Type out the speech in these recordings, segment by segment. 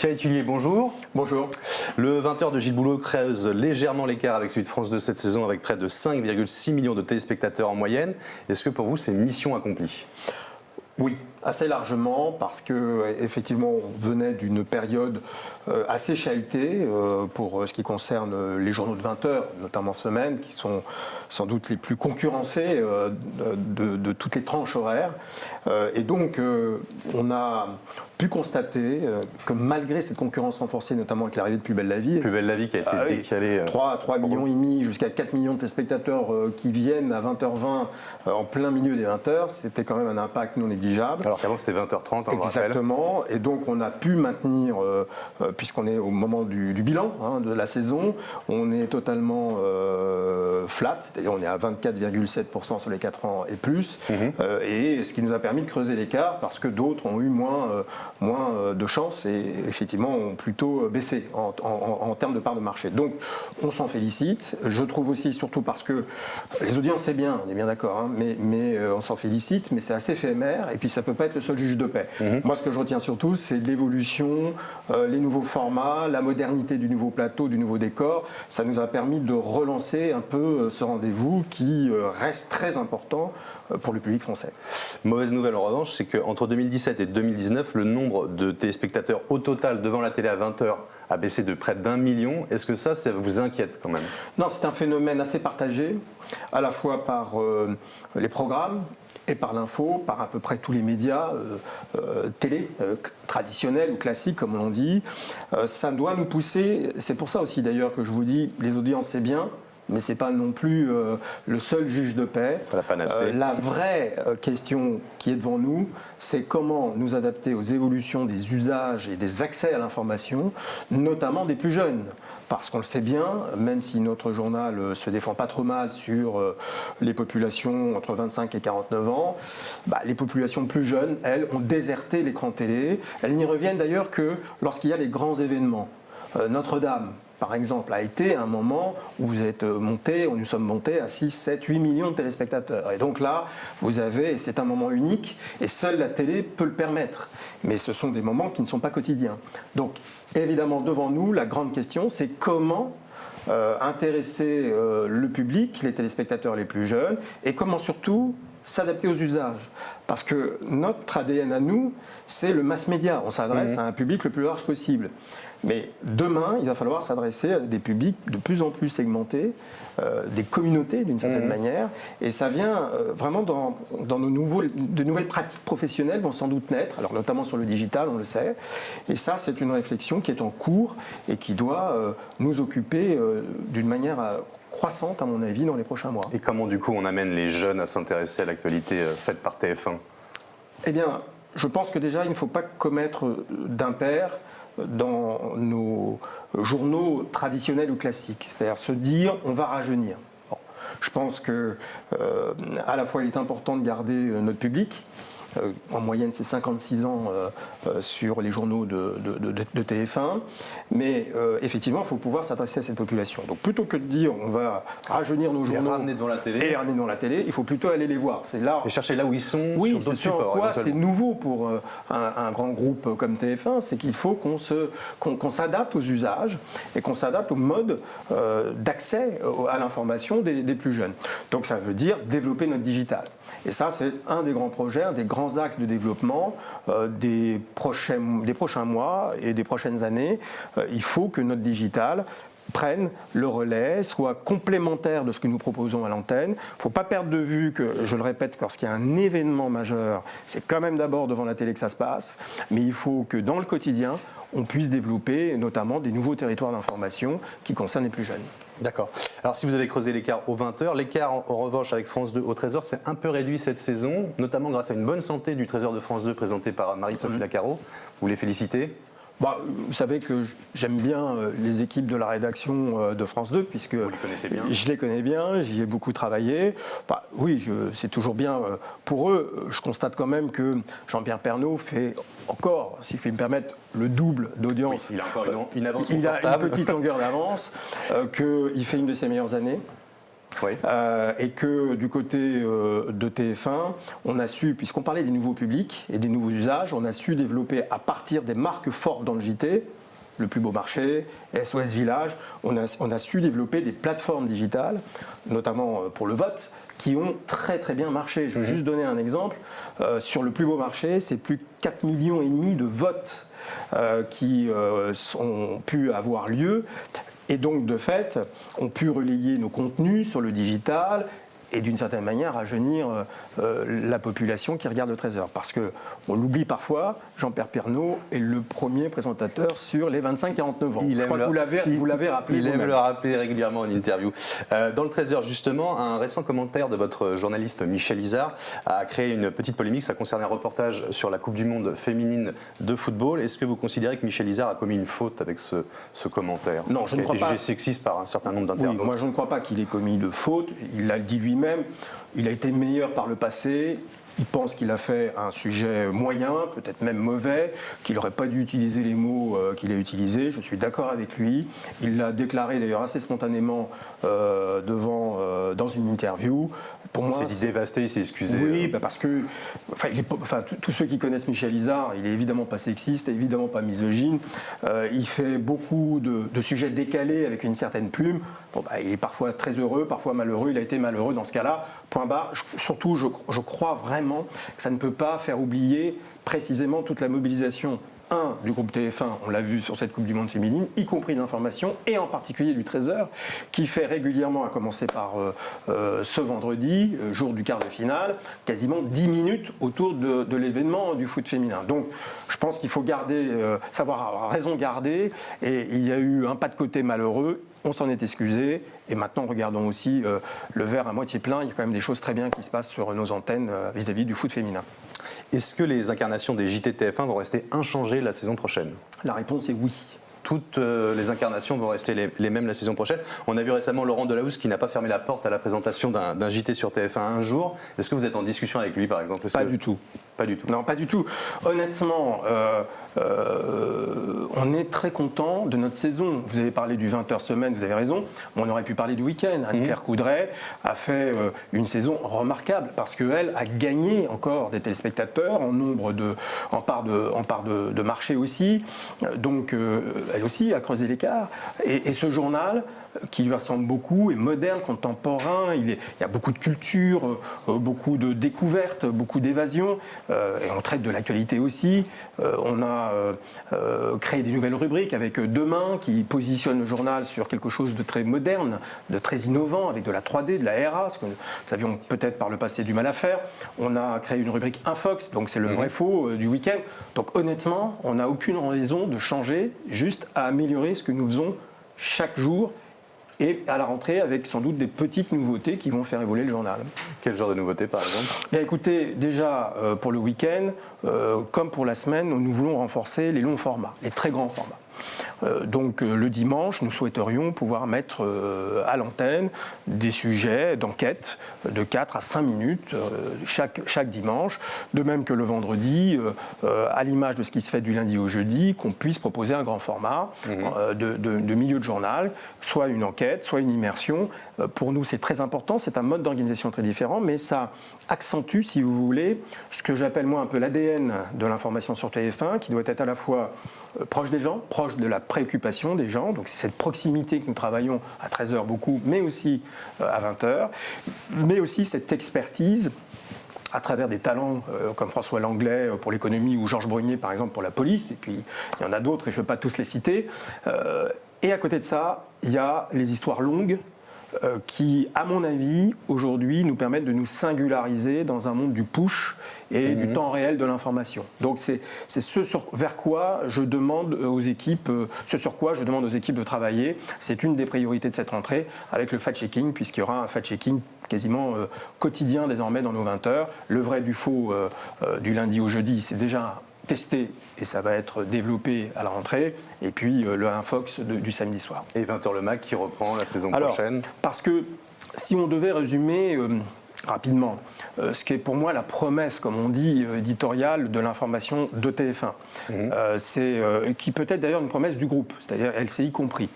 Thierry Tullier, bonjour. Bonjour. Le 20h de Gilles Boulot creuse légèrement l'écart avec celui de France 2 cette saison, avec près de 5,6 millions de téléspectateurs en moyenne. Est-ce que pour vous, c'est mission accomplie ? Oui, assez largement, parce que effectivement, on venait d'une période assez chahutée pour ce qui concerne les journaux de 20 heures, notamment Semaine, qui sont sans doute les plus concurrencés de toutes les tranches horaires. Et donc, on a pu constater que malgré cette concurrence renforcée, notamment avec l'arrivée de Plus belle la vie, Plus belle la vie qui a été décalée. 3 millions et demi jusqu'à 4 millions de téléspectateurs qui viennent à 20h20 en plein milieu des 20h, c'était quand même un impact non négligeable. Alors qu'avant c'était 20h30, on Exactement, et donc on a pu maintenir, puisqu'on est au moment du bilan de la saison, on est totalement flat, c'est-à-dire on est à 24,7% sur les 4 ans et plus, et ce qui nous a permis de creuser l'écart parce que d'autres ont eu moins de chance et effectivement ont plutôt baissé en termes de part de marché. Donc on s'en félicite, je trouve aussi surtout parce que les audiences c'est bien, on est bien d'accord, mais on s'en félicite, mais c'est assez éphémère et puis ça ne peut pas être le seul juge de paix. Moi ce que je retiens surtout c'est l'évolution, les nouveaux formats, la modernité du nouveau plateau, du nouveau décor, ça nous a permis de relancer un peu ce rendez-vous qui reste très important pour le public français. Mauvaise nouvelle en revanche, c'est qu'entre 2017 et 2019, le nombre de téléspectateurs au total devant la télé à 20h a baissé de près d'1 million. Est-ce que ça vous inquiète quand même ? Non, c'est un phénomène assez partagé, à la fois par les programmes et par l'info, par à peu près tous les médias télé, traditionnels ou classiques comme on dit. Ça doit nous pousser, c'est pour ça aussi d'ailleurs que je vous dis, les audiences c'est bien, mais ce n'est pas non plus le seul juge de paix. La panacée. La vraie question qui est devant nous, c'est comment nous adapter aux évolutions des usages et des accès à l'information, notamment des plus jeunes. Parce qu'on le sait bien, même si notre journal se défend pas trop mal sur les populations entre 25 et 49 ans, les populations plus jeunes, elles, ont déserté l'écran télé. Elles n'y reviennent d'ailleurs que lorsqu'il y a les grands événements. Notre-Dame, par exemple, a été un moment où nous sommes montés à 6, 7, 8 millions de téléspectateurs. Et donc là, c'est un moment unique et seule la télé peut le permettre. Mais ce sont des moments qui ne sont pas quotidiens. Donc évidemment, devant nous, la grande question, c'est comment intéresser le public, les téléspectateurs les plus jeunes, et comment surtout s'adapter aux usages. Parce que notre ADN à nous, c'est le mass média. On s'adresse à un public le plus large possible. Mais demain, il va falloir s'adresser à des publics de plus en plus segmentés, des communautés d'une certaine manière. Et ça vient vraiment dans de nouvelles pratiques professionnelles vont sans doute naître, alors notamment sur le digital, on le sait. Et ça, c'est une réflexion qui est en cours et qui doit nous occuper d'une manière croissante, à mon avis, dans les prochains mois. Et comment, du coup, on amène les jeunes à s'intéresser à l'actualité faite par TF1 ? Eh bien, je pense que déjà, il ne faut pas commettre d'impair dans nos journaux traditionnels ou classiques. C'est-à-dire se dire, on va rajeunir. Bon, je pense que, à la fois, il est important de garder notre public. En moyenne, c'est 56 ans sur les journaux de TF1. Mais effectivement, il faut pouvoir s'adresser à cette population. Donc plutôt que de dire on va rajeunir nos journaux et ramener devant la télé, il faut plutôt aller les voir. C'est là. Et chercher là où ils sont, oui, sur d'autres supports. Quoi, c'est nouveau pour un grand groupe comme TF1, c'est qu'il faut qu'on s'adapte aux usages et qu'on s'adapte au mode d'accès à l'information des plus jeunes. Donc ça veut dire développer notre digital. Et ça, c'est un des grands projets, un des grands axes de développement des prochains mois et des prochaines années. Il faut que notre digital prenne le relais, soit complémentaire de ce que nous proposons à l'antenne. Il ne faut pas perdre de vue que, je le répète, lorsqu'il y a un événement majeur, c'est quand même d'abord devant la télé que ça se passe, mais il faut que dans le quotidien, on puisse développer notamment des nouveaux territoires d'information qui concernent les plus jeunes. D'accord. Alors si vous avez creusé l'écart aux 20h, l'écart en revanche avec France 2 au 13h s'est un peu réduit cette saison, notamment grâce à une bonne santé du trésor de France 2 présenté par Marie-Sophie Lacaro. Vous les félicitez ? Vous savez que j'aime bien les équipes de la rédaction de France 2, puisque vous les connaissez bien. Je les connais bien, j'y ai beaucoup travaillé. Oui, c'est toujours bien pour eux. Je constate quand même que Jean-Pierre Pernaut fait encore, si je puis me permettre, le double d'audience. Oui, il a encore une avance Il confortable. a une petite longueur d'avance, qu'il fait une de ses meilleures années. Oui. Et que du côté de TF1, on a su, puisqu'on parlait des nouveaux publics et des nouveaux usages, on a su développer à partir des marques fortes dans le JT, Le Plus Beau Marché, SOS Village, on a su développer des plateformes digitales, notamment pour le vote, qui ont très très bien marché. Je vais juste donner un exemple. Sur Le Plus Beau Marché, c'est plus de 4,5 millions de votes qui ont pu avoir lieu. Et donc, de fait, on pu relayer nos contenus sur le digital et d'une certaine manière rajeunir la population qui regarde le Trésor. Parce qu'on l'oublie parfois, Jean-Pierre Pernaut est le premier présentateur sur les 25-49 ans. Je crois que vous l'avez rappelé. Il aime le rappeler régulièrement en interview. Dans le Trésor, justement, un récent commentaire de votre journaliste Michel Izard a créé une petite polémique. Ça concerne un reportage sur la Coupe du Monde féminine de football. Est-ce que vous considérez que Michel Izard a commis une faute avec ce commentaire? Non, je ne crois pas. Qui a été jugé sexiste par un certain nombre d'internautes. Oui, moi je ne crois pas qu'il ait commis de faute. Il l'a dit lui-même. Il a été meilleur par le passé. Il pense qu'il a fait un sujet moyen, peut-être même mauvais, qu'il n'aurait pas dû utiliser les mots qu'il a utilisés. Je suis d'accord avec lui. Il l'a déclaré d'ailleurs assez spontanément dans une interview. Pour moi, il s'est dit dévasté, il s'est excusé. Oui, parce que tous ceux qui connaissent Michel Izard, il est évidemment pas sexiste, évidemment pas misogyne. Il fait beaucoup de sujets décalés avec une certaine plume. Bon, il est parfois très heureux, parfois malheureux. Il a été malheureux dans ce cas-là. Point barre. Surtout, je crois vraiment que ça ne peut pas faire oublier précisément toute la mobilisation du groupe TF1, on l'a vu sur cette Coupe du Monde féminine, y compris l'information, et en particulier du Trésor, qui fait régulièrement, à commencer par ce vendredi, jour du quart de finale, quasiment 10 minutes autour de l'événement du foot féminin. Donc je pense qu'il faut savoir raison garder, et il y a eu un pas de côté malheureux. On s'en est excusé, et maintenant regardons aussi le verre à moitié plein. Il y a quand même des choses très bien qui se passent sur nos antennes vis-à-vis du foot féminin. Est-ce que les incarnations des JT TF1 vont rester inchangées la saison prochaine? La réponse est oui. Toutes les incarnations vont rester les mêmes la saison prochaine. On a vu récemment Laurent Delahousse qui n'a pas fermé la porte à la présentation d'un JT sur TF1 un jour. Est-ce que vous êtes en discussion avec lui, par exemple? Pas du tout. Pas du tout. Non, pas du tout. Honnêtement, on est très content de notre saison. Vous avez parlé du 20h semaine, vous avez raison. On aurait pu parler du week-end. Anne-Claire Coudray a fait une saison remarquable parce qu'elle a gagné encore des téléspectateurs en part de marché aussi. Donc, elle aussi a creusé l'écart. Et ce journal, qui lui ressemble beaucoup, est moderne, contemporain, il y a beaucoup de culture, beaucoup de découvertes, beaucoup d'évasion, et on traite de l'actualité aussi. On a créé des nouvelles rubriques avec Demain, qui positionne le journal sur quelque chose de très moderne, de très innovant, avec de la 3D, de la RA, ce que nous avions peut-être par le passé du mal à faire. On a créé une rubrique Infox, donc c'est le vrai-faux du week-end. Donc honnêtement, on n'a aucune raison de changer, juste à améliorer ce que nous faisons chaque jour, et à la rentrée avec sans doute des petites nouveautés qui vont faire évoluer le journal. Quel genre de nouveautés par exemple? Bien, écoutez, déjà pour le week-end, comme pour la semaine, nous voulons renforcer les longs formats, les très grands formats. Donc le dimanche, nous souhaiterions pouvoir mettre à l'antenne des sujets d'enquête de 4 à 5 minutes chaque dimanche, de même que le vendredi, à l'image de ce qui se fait du lundi au jeudi, qu'on puisse proposer un grand format de milieu de journal, soit une enquête, soit une immersion. Pour nous, c'est très important, c'est un mode d'organisation très différent, mais ça accentue, si vous voulez, ce que j'appelle moi un peu l'ADN de l'information sur TF1, qui doit être à la fois proche des gens, proche de la préoccupation des gens, donc c'est cette proximité que nous travaillons à 13h beaucoup, mais aussi à 20h, mais aussi cette expertise à travers des talents comme François Langlais pour l'économie ou Georges Brunier par exemple pour la police, et puis il y en a d'autres et je ne vais pas tous les citer. Et à côté de ça, il y a les histoires longues qui, à mon avis, aujourd'hui nous permettent de nous singulariser dans un monde du push et du temps réel de l'information. Donc c'est ce sur quoi je demande aux équipes, de travailler. C'est une des priorités de cette rentrée avec le fact-checking, puisqu'il y aura un fact-checking quasiment quotidien désormais dans nos 20h. Le vrai du faux du lundi au jeudi, c'est déjà testé et ça va être développé à la rentrée, et puis le Infox du samedi soir. Et 20h le Mag qui reprend la saison prochaine. Parce que si on devait résumer rapidement, ce qui est pour moi la promesse, comme on dit, éditoriale de l'information de TF1. Qui peut être d'ailleurs une promesse du groupe, c'est-à-dire LCI compris.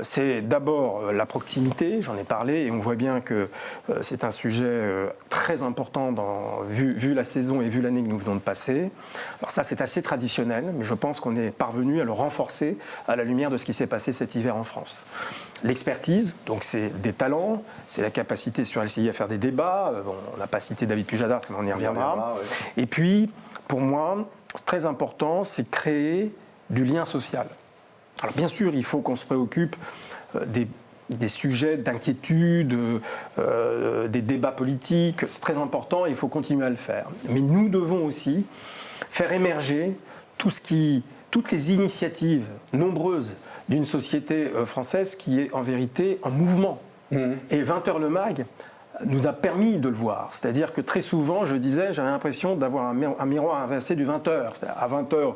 C'est d'abord la proximité, j'en ai parlé, et on voit bien que c'est un sujet très important vu la saison et vu l'année que nous venons de passer. Alors ça, c'est assez traditionnel, mais je pense qu'on est parvenu à le renforcer à la lumière de ce qui s'est passé cet hiver en France. L'expertise, donc c'est des talents, c'est la capacité sur LCI à faire des débats. Bon, on n'a pas cité David Pujadas, mais on y reviendra. Et puis, pour moi, c'est très important, c'est créer du lien social. Alors bien sûr, il faut qu'on se préoccupe des sujets d'inquiétude, des débats politiques, c'est très important et il faut continuer à le faire. Mais nous devons aussi faire émerger toutes les initiatives nombreuses d'une société française qui est en vérité en mouvement. Et 20h le MAG nous a permis de le voir. C'est-à-dire que très souvent, je disais, j'avais l'impression d'avoir un miroir inversé du 20h. À 20h,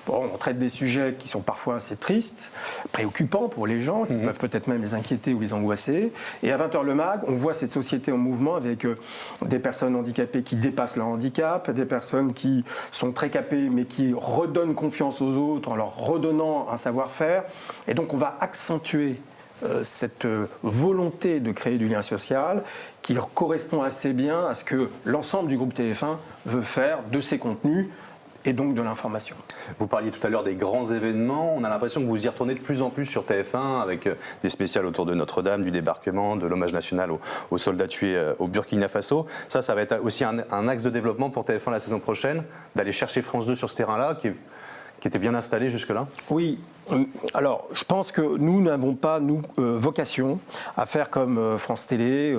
bon, on traite des sujets qui sont parfois assez tristes, préoccupants pour les gens, qui peuvent peut-être même les inquiéter ou les angoisser. Et à 20h le MAG, on voit cette société en mouvement avec des personnes handicapées qui dépassent leur handicap, des personnes qui sont très capées mais qui redonnent confiance aux autres en leur redonnant un savoir-faire. Et donc on va accentuer cette volonté de créer du lien social qui correspond assez bien à ce que l'ensemble du groupe TF1 veut faire de ses contenus et donc de l'information. Vous parliez tout à l'heure des grands événements. On a l'impression que vous y retournez de plus en plus sur TF1 avec des spéciales autour de Notre-Dame, du débarquement, de l'hommage national aux soldats tués au Burkina Faso. Ça va être aussi un axe de développement pour TF1 la saison prochaine, d'aller chercher France 2 sur ce terrain-là qui était bien installé jusque-là? Oui. Alors, je pense que nous n'avons pas, vocation à faire comme France Télé,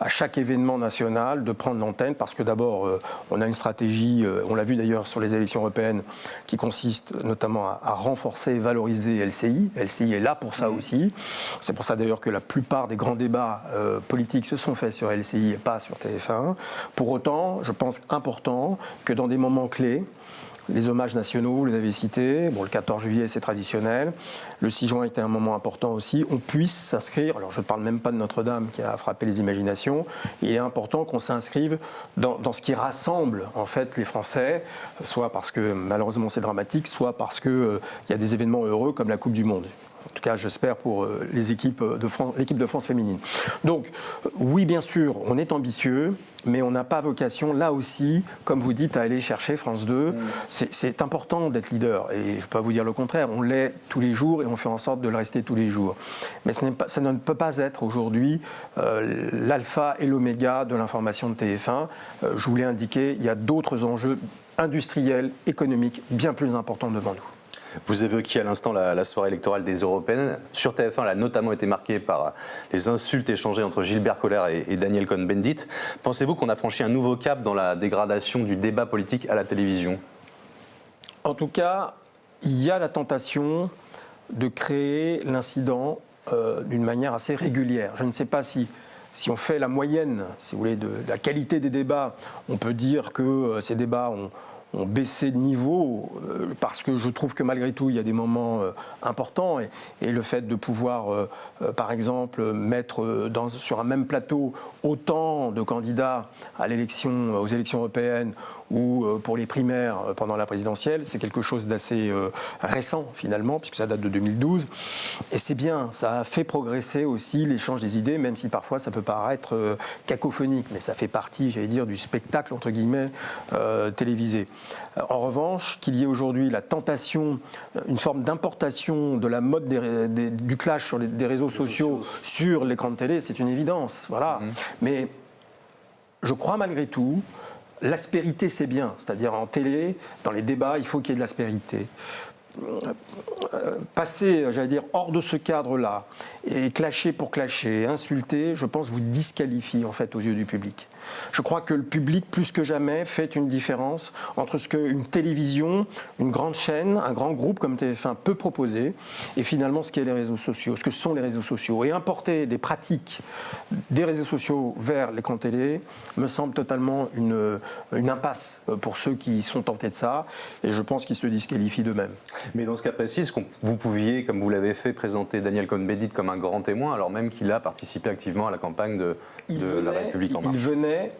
à chaque événement national, de prendre l'antenne, parce que d'abord, on a une stratégie, on l'a vu d'ailleurs sur les élections européennes, qui consiste notamment à renforcer et valoriser LCI. LCI est là pour ça aussi. C'est pour ça d'ailleurs que la plupart des grands débats politiques se sont faits sur LCI et pas sur TF1. Pour autant, je pense important que dans des moments clés, les hommages nationaux, vous les avez cités. Bon, le 14 juillet, c'est traditionnel. Le 6 juin était un moment important aussi. On puisse s'inscrire, alors je ne parle même pas de Notre-Dame qui a frappé les imaginations, il est important qu'on s'inscrive dans ce qui rassemble en fait les Français, soit parce que malheureusement c'est dramatique, soit parce qu'il y a des événements heureux comme la Coupe du Monde. En tout cas, j'espère pour l'équipe de France féminine. Donc, oui, bien sûr, on est ambitieux, mais on n'a pas vocation, là aussi, comme vous dites, à aller chercher France 2. C'est important d'être leader, et je ne peux pas vous dire le contraire. On l'est tous les jours et on fait en sorte de le rester tous les jours. Mais ça ne peut pas être aujourd'hui l'alpha et l'oméga de l'information de TF1. Je vous l'ai indiqué, il y a d'autres enjeux industriels, économiques, bien plus importants devant nous. Vous évoquiez à l'instant la soirée électorale des Européennes. Sur TF1, elle a notamment été marquée par les insultes échangées entre Gilbert Collère et Daniel Cohn-Bendit. Pensez-vous qu'on a franchi un nouveau cap dans la dégradation du débat politique à la télévision? En tout cas, il y a la tentation de créer l'incident d'une manière assez régulière. Je ne sais pas si on fait la moyenne, si vous voulez, de la qualité des débats, on peut dire que ces débats ont baissé de niveau, parce que je trouve que malgré tout, il y a des moments importants, et le fait de pouvoir, par exemple, mettre sur un même plateau autant de candidats aux élections européennes ou pour les primaires pendant la présidentielle, c'est quelque chose d'assez récent finalement, puisque ça date de 2012. Et c'est bien, ça a fait progresser aussi l'échange des idées, même si parfois ça peut paraître cacophonique, mais ça fait partie, j'allais dire, du spectacle, entre guillemets, télévisé. En revanche, qu'il y ait aujourd'hui la tentation, une forme d'importation de la mode du clash sur des réseaux sociaux sur l'écran de télé, c'est une évidence. Voilà. Mais je crois malgré tout, l'aspérité c'est bien, c'est-à-dire en télé, dans les débats, il faut qu'il y ait de l'aspérité. Passer, j'allais dire, hors de ce cadre-là, et clasher pour clasher, insulter, je pense vous disqualifie en fait aux yeux du public. Je crois que le public, plus que jamais, fait une différence entre ce qu'une télévision, une grande chaîne, un grand groupe comme TF1 peut proposer et finalement ce qu'est les réseaux sociaux, ce que sont les réseaux sociaux. Et importer des pratiques des réseaux sociaux vers l'écran télé me semble totalement une impasse pour ceux qui sont tentés de ça et je pense qu'ils se disqualifient d'eux-mêmes. Mais dans ce cas précis, est-ce que vous pouviez, comme vous l'avez fait, présenter Daniel Cohn-Bendit comme un grand témoin alors même qu'il a participé activement à la campagne de La République En Marche? Il venait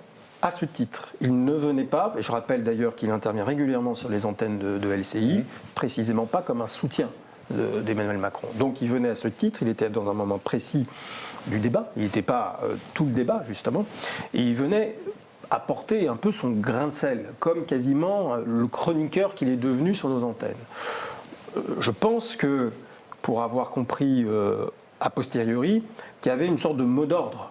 à ce titre. Il ne venait pas, et je rappelle d'ailleurs qu'il intervient régulièrement sur les antennes de LCI, précisément pas comme un soutien d'Emmanuel Macron. Donc il venait à ce titre, il était dans un moment précis du débat, il n'était pas tout le débat justement, et il venait apporter un peu son grain de sel, comme quasiment le chroniqueur qu'il est devenu sur nos antennes. Je pense que, pour avoir compris a posteriori, qu'il y avait une sorte de mot d'ordre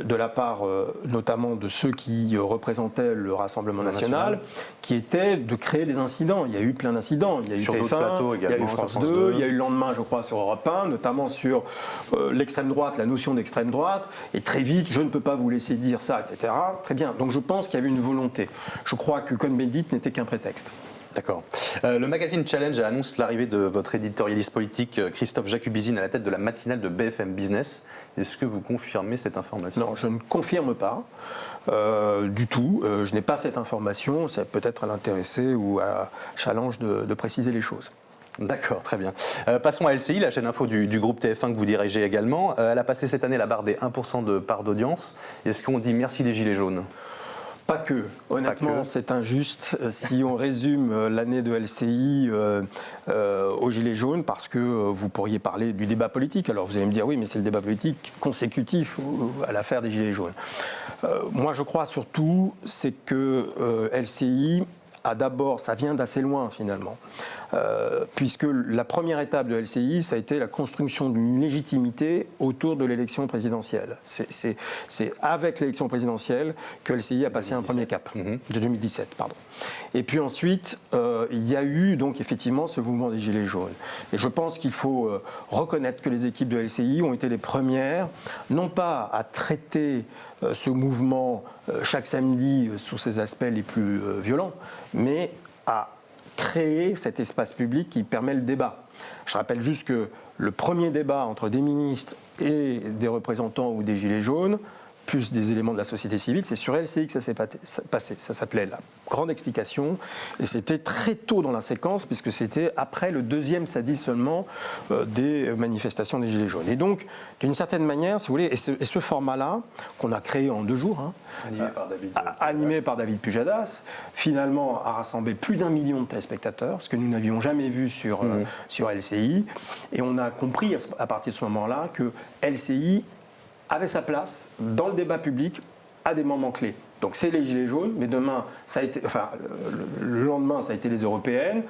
de la part notamment de ceux qui représentaient le Rassemblement national, qui était de créer des incidents. Il y a eu plein d'incidents. Il y a eu TF1, il y a eu France 2, il y a eu le lendemain, je crois, sur Europe 1, notamment sur l'extrême droite, la notion d'extrême droite. Et très vite, je ne peux pas vous laisser dire ça, etc. Très bien. Donc je pense qu'il y avait une volonté. Je crois que Cohn-Bendit n'était qu'un prétexte. D'accord. Le magazine Challenge annonce l'arrivée de votre éditorialiste politique Christophe Jacubizine à la tête de la matinale de BFM Business. Est-ce que vous confirmez cette information? Non, je ne confirme pas du tout. Je n'ai pas cette information. C'est peut-être à l'intéressé ou à Challenge de préciser les choses. D'accord, très bien. Passons à LCI, la chaîne info du groupe TF1 que vous dirigez également. Elle a passé cette année la barre des 1% de part d'audience. Est-ce qu'on dit merci des Gilets jaunes? Pas que. Honnêtement, c'est injuste si on résume l'année de LCI aux Gilets jaunes, parce que vous pourriez parler du débat politique. Alors vous allez me dire, oui, mais c'est le débat politique consécutif à l'affaire des Gilets jaunes. Moi, je crois surtout, c'est que LCI a d'abord, ça vient d'assez loin finalement, puisque la première étape de LCI, ça a été la construction d'une légitimité autour de l'élection présidentielle. C'est avec l'élection présidentielle que LCI a passé un premier cap, de 2017, pardon. Et puis ensuite, il y a eu donc effectivement ce mouvement des Gilets jaunes. Et je pense qu'il faut reconnaître que les équipes de LCI ont été les premières, non pas à traiter ce mouvement chaque samedi sous ses aspects les plus violents, mais à créer cet espace public qui permet le débat. Je rappelle juste que le premier débat entre des ministres et des représentants ou des Gilets jaunes, plus des éléments de la société civile, c'est sur LCI que ça s'est passé. Ça s'appelait la grande explication, et c'était très tôt dans la séquence, puisque c'était après le deuxième sadisme seulement des manifestations des Gilets jaunes. Et donc, d'une certaine manière, si vous voulez, et ce format-là, qu'on a créé en 2 jours, animé par David Pujadas, finalement a rassemblé plus d'1 million de téléspectateurs, ce que nous n'avions jamais vu sur LCI, et on a compris à partir de ce moment-là que LCI avait sa place dans le débat public à des moments clés. Donc c'est les Gilets jaunes, mais demain, le lendemain, ça a été les européennes,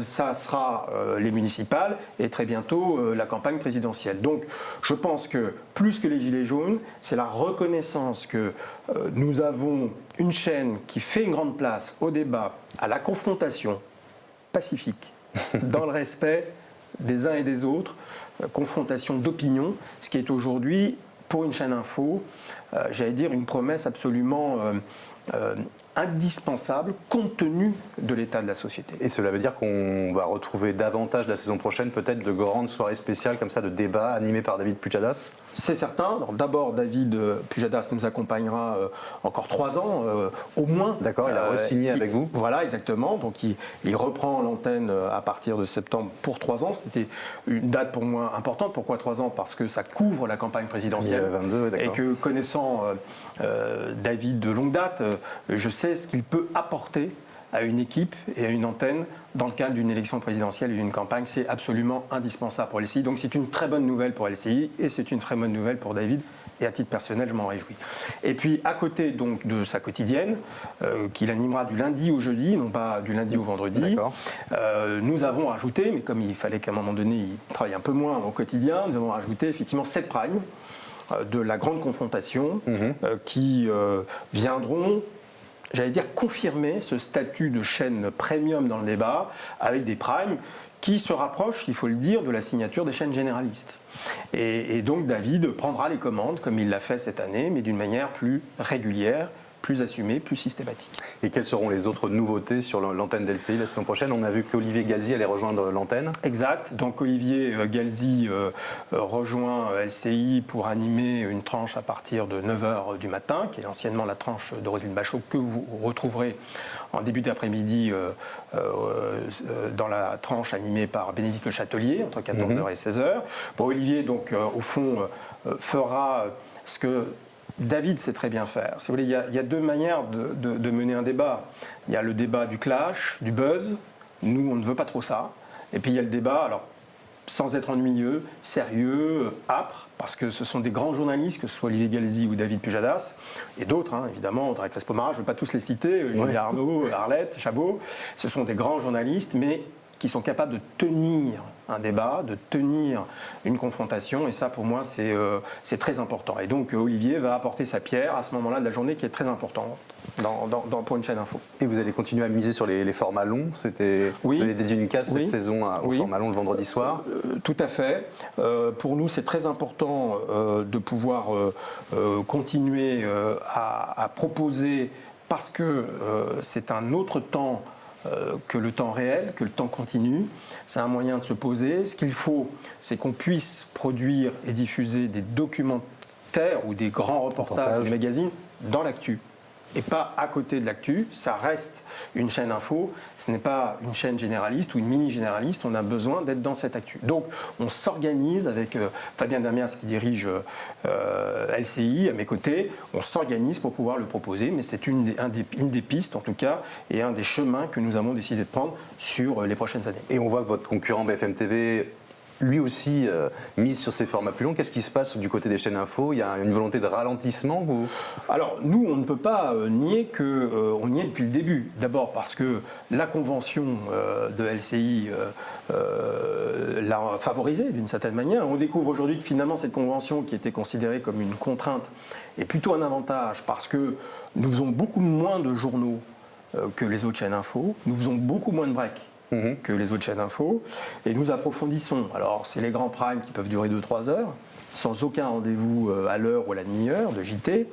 ça sera les municipales et très bientôt la campagne présidentielle. Donc je pense que plus que les Gilets jaunes, c'est la reconnaissance que nous avons une chaîne qui fait une grande place au débat, à la confrontation pacifique, dans le respect des uns et des autres, confrontation d'opinion, ce qui est aujourd'hui, pour une chaîne info, j'allais dire une promesse absolument indispensable compte tenu de l'état de la société. Et cela veut dire qu'on va retrouver davantage la saison prochaine peut-être de grandes soirées spéciales comme ça de débats animés par David Pujadas? C'est certain. D'abord, David Pujadas nous accompagnera encore 3 ans, au moins. D'accord, il a re-signé avec vous. Voilà, exactement. Donc il reprend l'antenne à partir de septembre pour 3 ans. C'était une date pour moi importante. Pourquoi 3 ans? Parce que ça couvre la campagne présidentielle. 2022, et que connaissant David de longue date, je sais ce qu'il peut apporter à une équipe et à une antenne dans le cadre d'une élection présidentielle et d'une campagne. C'est absolument indispensable pour LCI. Donc c'est une très bonne nouvelle pour LCI et c'est une très bonne nouvelle pour David. Et à titre personnel, je m'en réjouis. Et puis à côté donc de sa quotidienne, qu'il animera du lundi au jeudi, non pas du lundi au vendredi, nous avons rajouté, mais comme il fallait qu'à un moment donné il travaille un peu moins au quotidien, nous avons rajouté effectivement 7 primes de la grande confrontation qui viendront j'allais dire, confirmer ce statut de chaîne premium dans le débat avec des primes qui se rapprochent, il faut le dire, de la signature des chaînes généralistes. Et donc David prendra les commandes, comme il l'a fait cette année, mais d'une manière plus régulière, plus assumée, plus systématique. Et quelles seront les autres nouveautés sur l'antenne d'LCI la saison prochaine? On a vu qu'Olivier Galzi allait rejoindre l'antenne. Exact. Donc Olivier Galzi rejoint LCI pour animer une tranche à partir de 9h du matin, qui est anciennement la tranche de Roselyne Bachelot, que vous retrouverez en début d'après-midi dans la tranche animée par Bénédicte Le Châtelier, entre 14h et 16h. Bon, Olivier, donc, au fond, fera ce que David sait très bien faire. Si vous voulez, il y a deux manières de mener un débat. Il y a le débat du clash, du buzz. Nous, on ne veut pas trop ça. Et puis il y a le débat, alors, sans être ennuyeux, sérieux, âpre, parce que ce sont des grands journalistes, que ce soit Olivier Galzi ou David Pujadas, et d'autres, hein, évidemment, André Crespo-Mara, je ne vais pas tous les citer, Julie Arnaud, Arlette, Chabot. Ce sont des grands journalistes, mais qui sont capables de tenir un débat, de tenir une confrontation, et ça pour moi c'est très important. Et donc Olivier va apporter sa pierre à ce moment-là de la journée qui est très importante pour une chaîne info. Et vous allez continuer à miser sur les formats longs. Vous avez dédié une case cette saison au format long le vendredi soir. Tout à fait. Pour nous c'est très important de pouvoir continuer à proposer, parce que c'est un autre temps que le temps réel, que le temps continu. C'est un moyen de se poser. Ce qu'il faut, c'est qu'on puisse produire et diffuser des documentaires ou des grands reportages de magazines dans l'actu. Et pas à côté de l'actu. Ça reste une chaîne info. Ce n'est pas une chaîne généraliste ou une mini-généraliste. On a besoin d'être dans cette actu. Donc, on s'organise avec Fabien Damias qui dirige LCI à mes côtés. On s'organise pour pouvoir le proposer. Mais c'est une des pistes, en tout cas, et un des chemins que nous avons décidé de prendre sur les prochaines années. Et on voit que votre concurrent BFM TV lui aussi mise sur ces formats plus longs. Qu'est-ce qui se passe du côté des chaînes info? Il y a une volonté de ralentissement ou... Alors, nous, on ne peut pas nier qu'on y est depuis le début. D'abord parce que la convention de LCI l'a favorisé d'une certaine manière. On découvre aujourd'hui que finalement, cette convention qui était considérée comme une contrainte est plutôt un avantage parce que nous faisons beaucoup moins de journaux que les autres chaînes info. Nous faisons beaucoup moins de breaks que les autres chaînes info, et nous approfondissons. Alors, c'est les grands primes qui peuvent durer 2-3 heures, sans aucun rendez-vous à l'heure ou à la demi-heure de JT.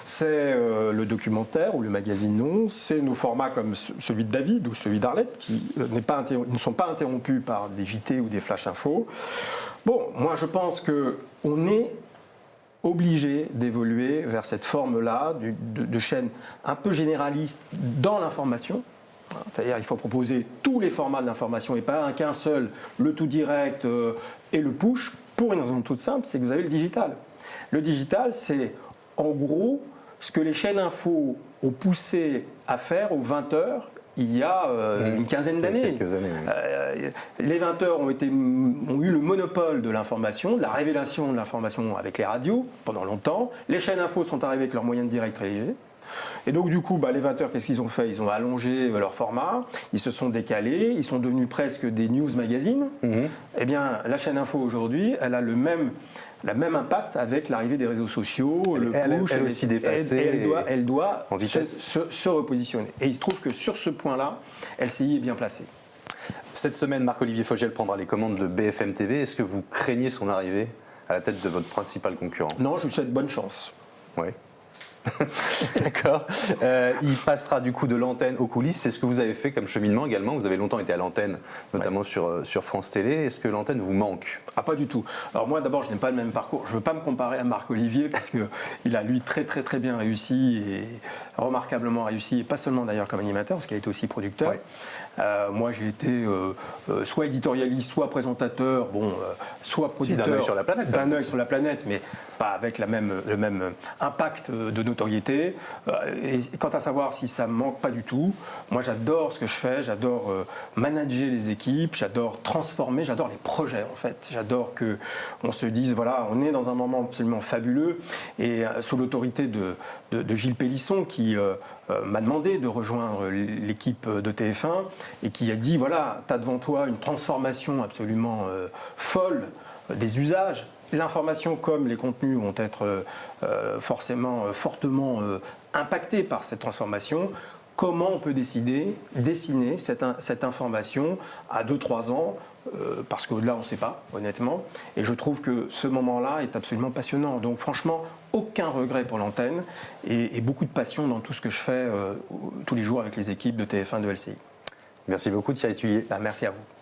C'est le documentaire ou le magazine Non, c'est nos formats comme celui de David ou celui d'Arlette, qui ne sont pas interrompus par des JT ou des flash infos. Bon, moi je pense qu'on est obligé d'évoluer vers cette forme-là de chaîne un peu généraliste dans l'information. C'est-à-dire qu'il faut proposer tous les formats de l'information et pas qu'un seul, le tout direct et le push, pour une raison toute simple, c'est que vous avez le digital. Le digital, c'est en gros ce que les chaînes info ont poussé à faire aux 20h il y a une quinzaine d'années. Les 20h ont eu le monopole de l'information, de la révélation de l'information avec les radios pendant longtemps. Les chaînes info sont arrivées avec leurs moyens de direct rédigés. Et donc du coup, les 20h, qu'est-ce qu'ils ont fait? Ils ont allongé leur format, ils se sont décalés, ils sont devenus presque des news magazines. Eh bien, la chaîne info aujourd'hui, elle a le même impact avec l'arrivée des réseaux sociaux, le push, elle aussi dépassée, elle doit se repositionner. Et il se trouve que sur ce point-là, LCI est bien placée. Cette semaine, Marc-Olivier Fogel prendra les commandes de BFM TV. Est-ce que vous craignez son arrivée à la tête de votre principal concurrent? Non, je lui souhaite bonne chance. Oui. D'accord. Il passera du coup de l'antenne aux coulisses. C'est ce que vous avez fait comme cheminement également. Vous avez longtemps été à l'antenne, notamment sur France Télé. Est-ce que l'antenne vous manque? Ah, pas du tout. Alors moi d'abord, je n'ai pas le même parcours. Je ne veux pas me comparer à Marc-Olivier parce qu'il a lui très très très bien réussi et remarquablement réussi, et pas seulement d'ailleurs comme animateur, parce qu'il a été aussi producteur. Ouais. Moi j'ai été soit éditorialiste, soit présentateur, soit producteur. D'un œil sur la planète. D'un œil sur la planète, mais pas avec le même impact de notoriété. Et quant à savoir si ça me manque, pas du tout. Moi j'adore ce que je fais, j'adore manager les équipes, j'adore transformer, j'adore les projets en fait. J'adore qu'on se dise, voilà, on est dans un moment absolument fabuleux, et sous l'autorité de Gilles Pélisson qui m'a demandé de rejoindre l'équipe de TF1 et qui a dit, voilà, tu as devant toi une transformation absolument folle des usages, l'information comme les contenus vont être fortement impactés par cette transformation. Comment on peut dessiner cette information à 2-3 ans, parce qu'au-delà on ne sait pas, honnêtement. Et je trouve que ce moment-là est absolument passionnant. Donc franchement, aucun regret pour l'antenne et beaucoup de passion dans tout ce que je fais tous les jours avec les équipes de TF1 de LCI. Merci beaucoup Thierry Thuillier. Merci à vous.